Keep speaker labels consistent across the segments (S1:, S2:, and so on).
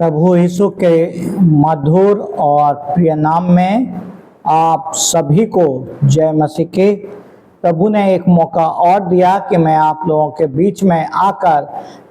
S1: प्रभु यीशु के मधुर और प्रिय नाम में आप सभी को जय मसीह की। प्रभु ने एक मौका और दिया कि मैं आप लोगों के बीच में आकर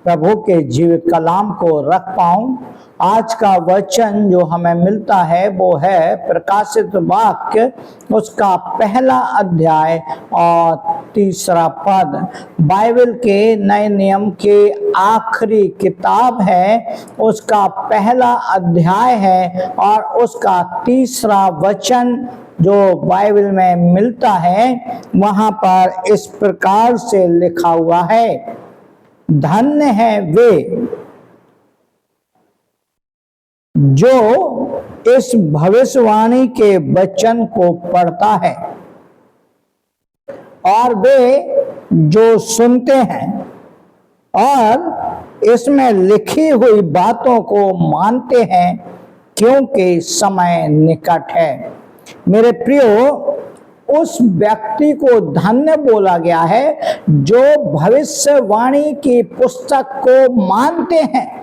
S1: प्रभु के जीवित कलाम को रख पाऊं। आज का वचन जो हमें मिलता है वो है प्रकाशित वाक्य, उसका पहला अध्याय और तीसरा पद। बाइबल के नए नियम के आखिरी किताब है, उसका पहला अध्याय है और उसका तीसरा वचन जो बाइबल में मिलता है वहां पर इस प्रकार से लिखा हुआ है, धन्य है वे जो इस भविष्यवाणी के वचन को पढ़ता है और वे जो सुनते हैं और इसमें लिखी हुई बातों को मानते हैं, क्योंकि समय निकट है। मेरे प्रियो, उस व्यक्ति को धन्य बोला गया है जो भविष्यवाणी की पुस्तक को मानते हैं।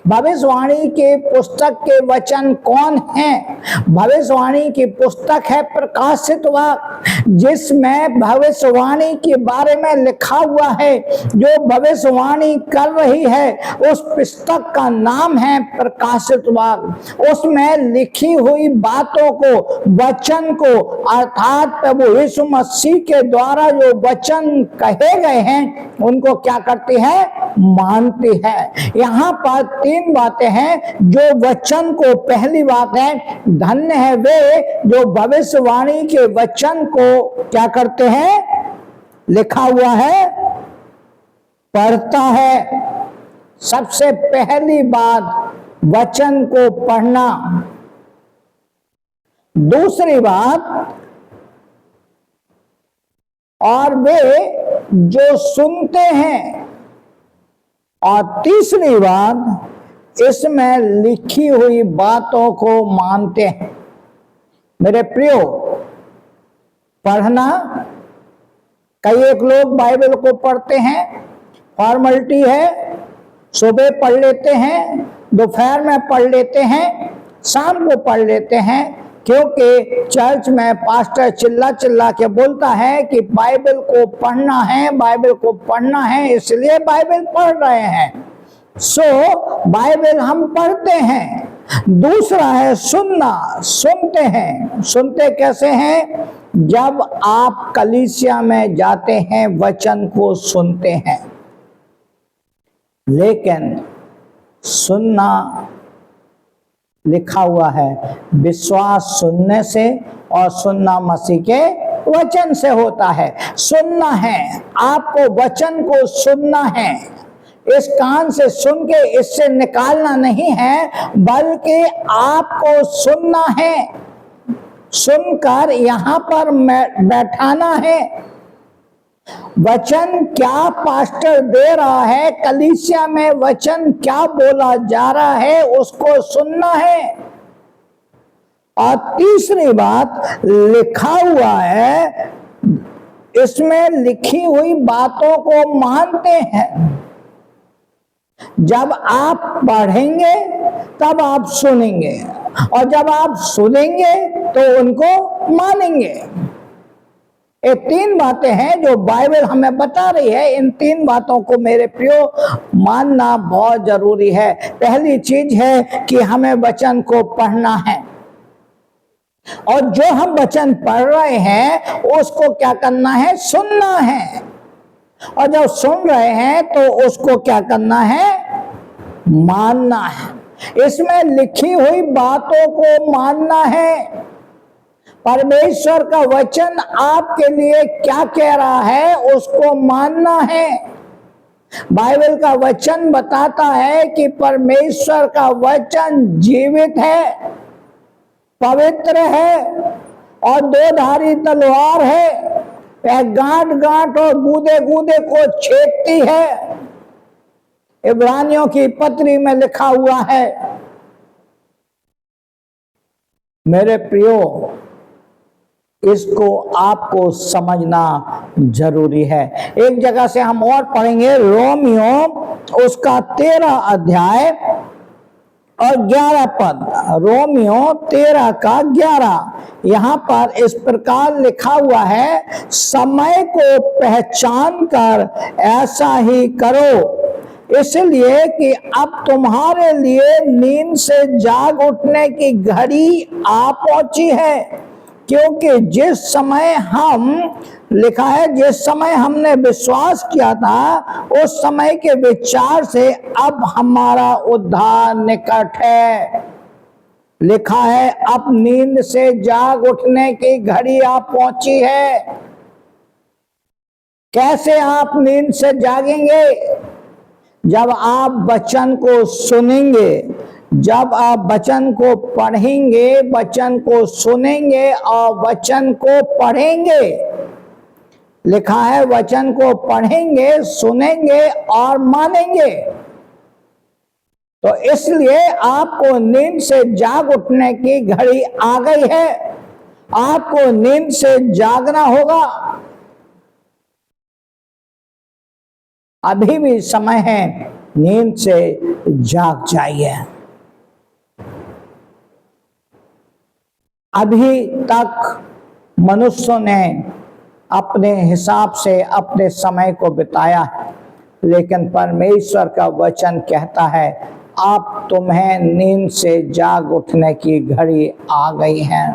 S1: भविष्यवाणी के पुस्तक के वचन कौन है? भविष्यवाणी की पुस्तक है प्रकाशित वाक्य, जिसमें भविष्यवाणी के बारे में लिखा हुआ है। जो भविष्यवाणी कर रही है उस पुस्तक का नाम है प्रकाशित वाक्य। उसमें लिखी हुई बातों को, वचन को, अर्थात प्रभु यीशु मसीह के द्वारा जो वचन कहे गए हैं उनको क्या करती है? मानती है। यहाँ पर तीन बातें हैं जो वचन को, पहली बात है धन्य है वे जो भविष्यवाणी के वचन को क्या करते हैं? लिखा हुआ है, पढ़ता है। सबसे पहली बात वचन को पढ़ना। दूसरी बात, और वे जो सुनते हैं। और तीसरी बात, इसमें लिखी हुई बातों को मानते हैं। मेरे प्रियो, पढ़ना, कई एक लोग बाइबल को पढ़ते हैं, फॉर्मेलिटी है, सुबह पढ़ लेते हैं, दोपहर में पढ़ लेते हैं, शाम को पढ़ लेते हैं, क्योंकि चर्च में पास्टर चिल्ला चिल्ला के बोलता है कि बाइबल को पढ़ना है, बाइबल को पढ़ना है, इसलिए बाइबल पढ़ रहे हैं। बाइबल हम पढ़ते हैं। दूसरा है सुनना, सुनते हैं। सुनते कैसे हैं? जब आप कलीसिया में जाते हैं वचन को सुनते हैं। लेकिन सुनना लिखा हुआ है, विश्वास सुनने से और सुनना मसीह के वचन से होता है। सुनना है, आपको वचन को सुनना है। इस कान से सुन के इससे निकालना नहीं है, बल्कि आपको सुनना है, सुनकर यहाँ पर बैठाना है। वचन क्या पास्टर दे रहा है, कलीसिया में वचन क्या बोला जा रहा है, उसको सुनना है। और तीसरी बात, लिखा हुआ है, इसमें लिखी हुई बातों को मानते हैं। जब आप पढ़ेंगे तब आप सुनेंगे, और जब आप सुनेंगे तो उनको मानेंगे। ये तीन बातें हैं जो बाइबल हमें बता रही है। इन तीन बातों को मेरे प्रियो मानना बहुत जरूरी है। पहली चीज है कि हमें वचन को पढ़ना है, और जो हम वचन पढ़ रहे हैं उसको क्या करना है? सुनना है। और जब सुन रहे हैं तो उसको क्या करना है? मानना है। इसमें लिखी हुई बातों को मानना है। परमेश्वर का वचन आपके लिए क्या कह रहा है उसको मानना है। बाइबल का वचन बताता है कि परमेश्वर का वचन जीवित है, पवित्र है और दो धारी तलवार है। वह गांठ गांठ और गूदे गूदे को छेदती है। इब्रानियों की पत्री में लिखा हुआ है। मेरे प्रियो, इसको आपको समझना जरूरी है। एक जगह से हम और पढ़ेंगे, रोमियो उसका 13 अध्याय और 11 पद, रोमियो 13 का 11, यहां पर इस प्रकार लिखा हुआ है, समय को पहचान कर ऐसा ही करो, इसलिए कि अब तुम्हारे लिए नींद से जाग उठने की घड़ी आ पहुंची है, क्योंकि जिस समय लिखा है, जिस समय हमने विश्वास किया था उस समय के विचार से अब हमारा उद्धार निकट है। लिखा है अब नींद से जाग उठने की घड़ी आ पहुंची है। कैसे आप नींद से जागेंगे? जब आप वचन को सुनेंगे, जब आप वचन को पढ़ेंगे, वचन को सुनेंगे और वचन को पढ़ेंगे। लिखा है वचन को पढ़ेंगे, सुनेंगे और मानेंगे। तो इसलिए आपको नींद से जाग उठने की घड़ी आ गई है। आपको नींद से जागना होगा। अभी भी समय है, नींद से जाग जाइए। अभी तक मनुष्यों ने अपने हिसाब से अपने समय को बिताया है, लेकिन परमेश्वर का वचन कहता है अब तुम्हें नींद से जाग उठने की घड़ी आ गई है।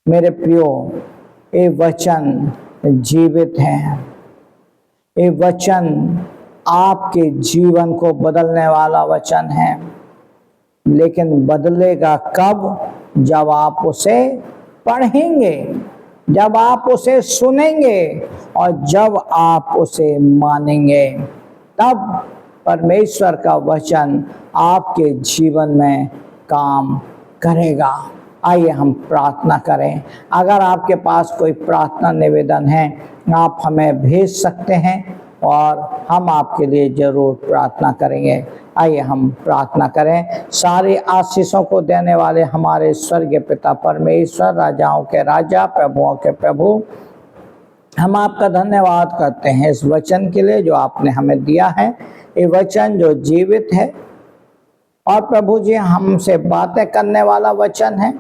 S1: मेरे प्रियो, ये वचन जीवित है। ये वचन आपके जीवन को बदलने वाला वचन है, लेकिन बदलेगा कब? जब आप उसे पढ़ेंगे, जब आप उसे सुनेंगे और जब आप उसे मानेंगे, तब परमेश्वर का वचन आपके जीवन में काम करेगा। आइए हम प्रार्थना करें। अगर आपके पास कोई प्रार्थना निवेदन है, आप हमें भेज सकते हैं और हम आपके लिए जरूर प्रार्थना करेंगे। आइए हम प्रार्थना करें। सारे आशीषों को देने वाले हमारे स्वर्गीय पिता परमेश्वर, राजाओं के राजा, प्रभुओं के प्रभु, हम आपका धन्यवाद करते हैं इस वचन के लिए जो आपने हमें दिया है। ये वचन जो जीवित है और प्रभु जी हमसे बातें करने वाला वचन है।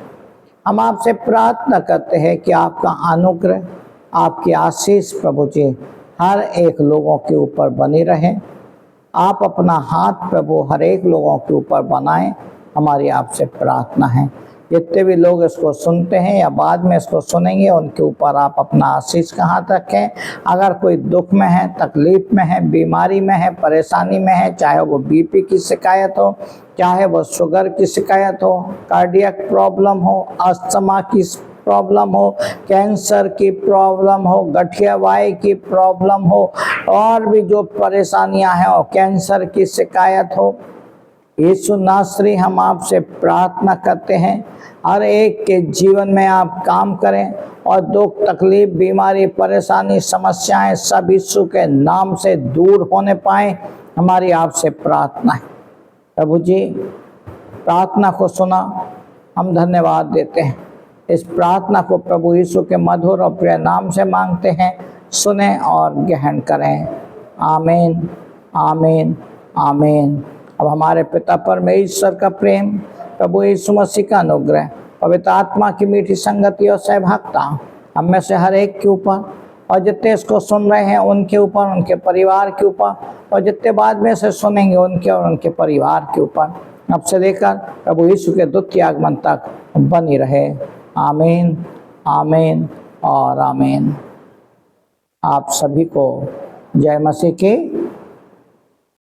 S1: हम आपसे प्रार्थना करते हैं कि आपका अनुग्रह, आपकी आशीष प्रभु जी हर एक लोगों के ऊपर बनी रहे। आप अपना हाथ प्रभु हर एक लोगों के ऊपर बनाएं, हमारी आपसे प्रार्थना है। जितने भी लोग इसको सुनते हैं या बाद में इसको सुनेंगे, उनके ऊपर आप अपना आशीष का हाथ रखें। अगर कोई दुख में है, तकलीफ में है, बीमारी में है, परेशानी में है, चाहे वो बीपी की शिकायत हो, चाहे वो शुगर की शिकायत हो, कार्डियक प्रॉब्लम हो, अस्थमा की प्रॉब्लम हो, कैंसर की प्रॉब्लम हो, गठिया वायु की प्रॉब्लम हो, और भी जो परेशानियां हैं, और कैंसर की शिकायत हो, यीशु नासरी हम आपसे प्रार्थना करते हैं हर एक के जीवन में आप काम करें और दुख, तकलीफ, बीमारी, परेशानी, समस्याएं सब यीशु के नाम से दूर होने पाए, हमारी आपसे प्रार्थना है। प्रभु जी, प्रार्थना को सुना, हम धन्यवाद देते हैं। इस प्रार्थना को प्रभु यीशु के मधुर और प्रिय नाम से मांगते हैं, सुने और ग्रहण करें। आमीन, आमीन, आमीन। अब हमारे पिता परमेश्वर का प्रेम, प्रभु यीशु मसीह का अनुग्रह, पवित्र आत्मा की मीठी संगति और सहभागिता हम में से हर एक के ऊपर, और जितने इसको सुन रहे हैं उनके ऊपर, उनके परिवार के ऊपर, और जितने बाद में से सुनेंगे उनके और उनके परिवार के ऊपर, अब से लेकर प्रभु यीशु के द्वितीय आगमन तक बनी रहे। आमीन, आमीन और आमीन। आप सभी को जय मसीह की